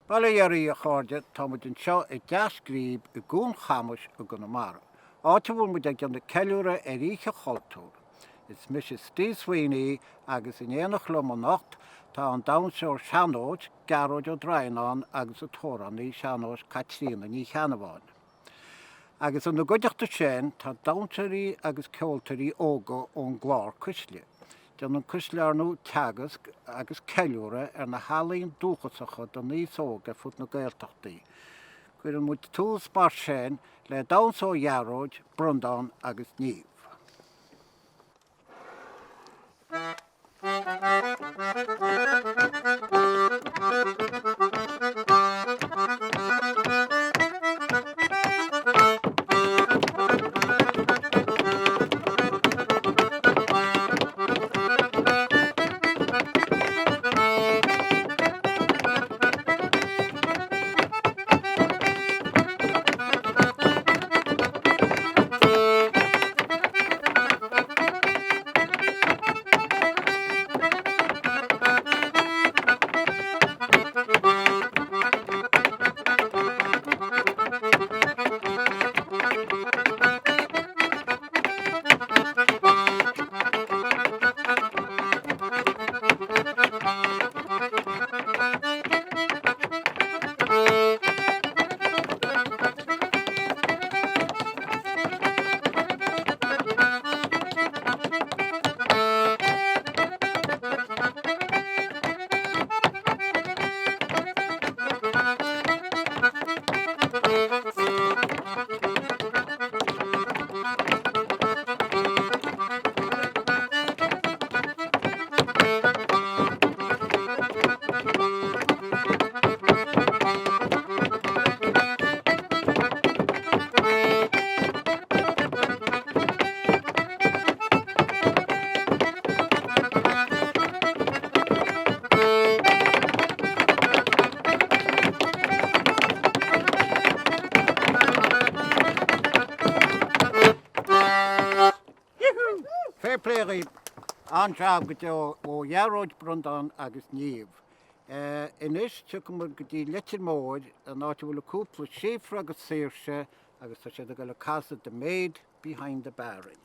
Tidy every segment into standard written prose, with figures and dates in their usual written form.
Balayarí a cháde táid an seo I deascríb I gún chamas a Conamara. Áte bhfuil mu ag an na ceiliúra Oíche Chultúir. Is mis Steve Sweeney agus in éanach lom an nacht tá an Damhsa SeanNós Gearóid Ó Droighneáin agus a tóraní SeanNós Caitríona Ní Cheannabháin. Agus an na gcuideachta sin tá Damhsaí agus ceoltarí óga ón gclár Cuisle. Dean an Cuislearnú teagas agus ceiliúra na halaíon dúchasacha don níos óga fut na Gaeltachtaí. Cuir an muid tús mar sin le Damhsa ó Gearóid Breandán agus Niamh. An seab go ó Gearóid Breandán agus Niamh. Inis tucamar go dtí litir móid an áte bhfuil cúpla Síofra agus Saoirse agus tá sé go le casa the maid behind the barring.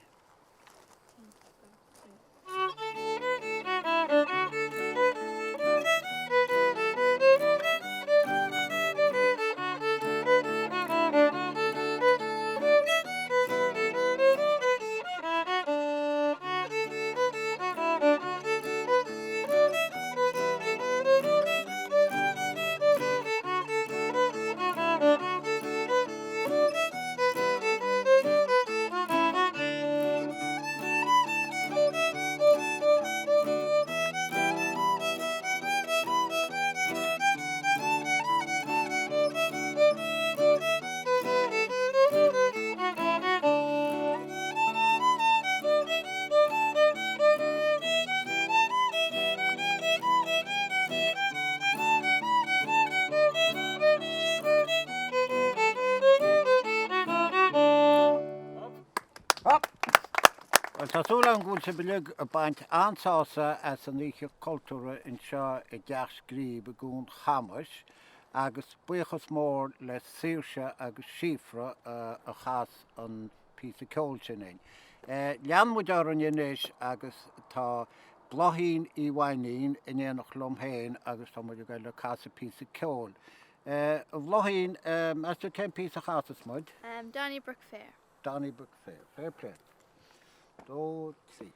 Tásúla an gúil sa bilig a baint ansása as an Oíche Chultúir in seo I deach Scríbe gún chamas agus buchas mór le Saoirse agus Síofra a chas an písa ceoil sin in. Lean muid ar an inis agus tá Bláithín Ní Mhainín in éanach lom héin agus tá muid go le casa písa ceoil. Bláithín, as tú cén písa chasas muid? Donnybrook Fair. Donnybrook Fair, fair play. Don't see.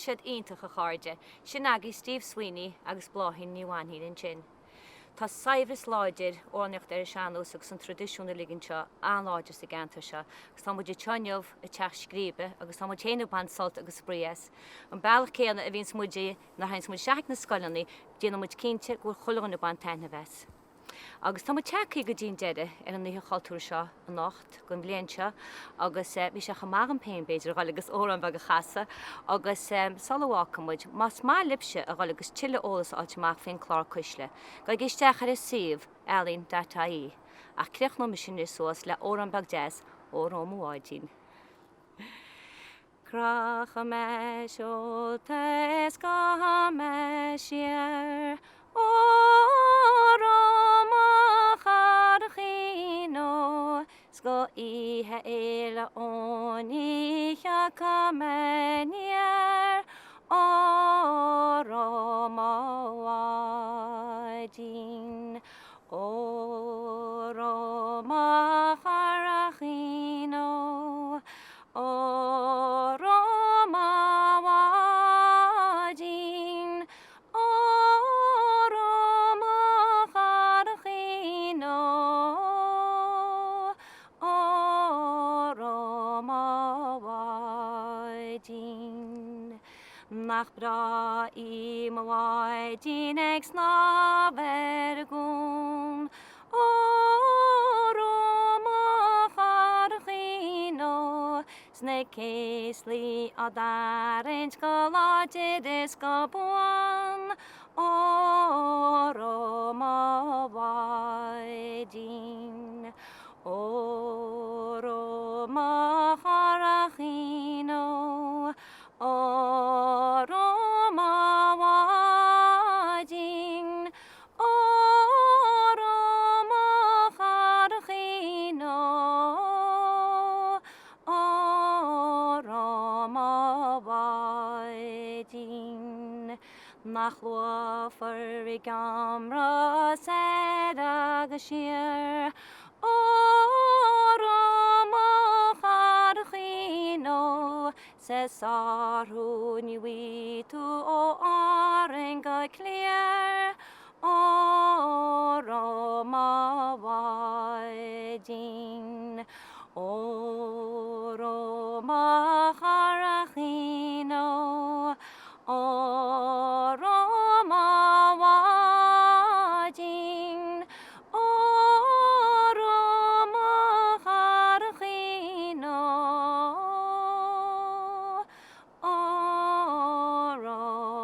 siad iontacha cháirde, sin agé Steve Sweeney agus Bláithín Ní Mhainín in sin. Tá saibhris láidir óneacht SeanNós agus an tradiisiúna liginseo an láidir sa gantar seo, agus tá muidir teanmh a teach Scríbe agus tá Ceannabháin salt agus brías. An bailach céanna a bhíon muidí na hains mu seach na scoilení, déanana muid cínte gur choilúna ban taithna bheits. Agus tá teachaí go dtíon deide ar an chailtúir seo an nacht gon bblion seo, agus bhí se chamach an péin beidir gáil agus óran bag a chasa, agus salhácha muid, mas má lipse a gáil agus tiile ólas áiteach féin gclár Cuisle. Ga geisteach ar a Siomh Ealain.ie, ach creach nó sin is suas le óran bag deas ó Rómháidín. Cracha me sioltas ga me siar, Sgo ihe Ealain.ie camenir o Rómháidín o Rómháidín o Rómháidín nach bra I Mhainín ag snávergún o Rómháidín sna céislí a darint go láidir is go buan o Rómháidín o Rómháidín o Rómháidín o Rómháidín o Rómháidín nach luafar I gamra said agus siar o Rómháidín Ceathrú Rua o Ranganna o Rómháidín o Rómháidín o Rómháidín o Rómháidín o Rómháidín.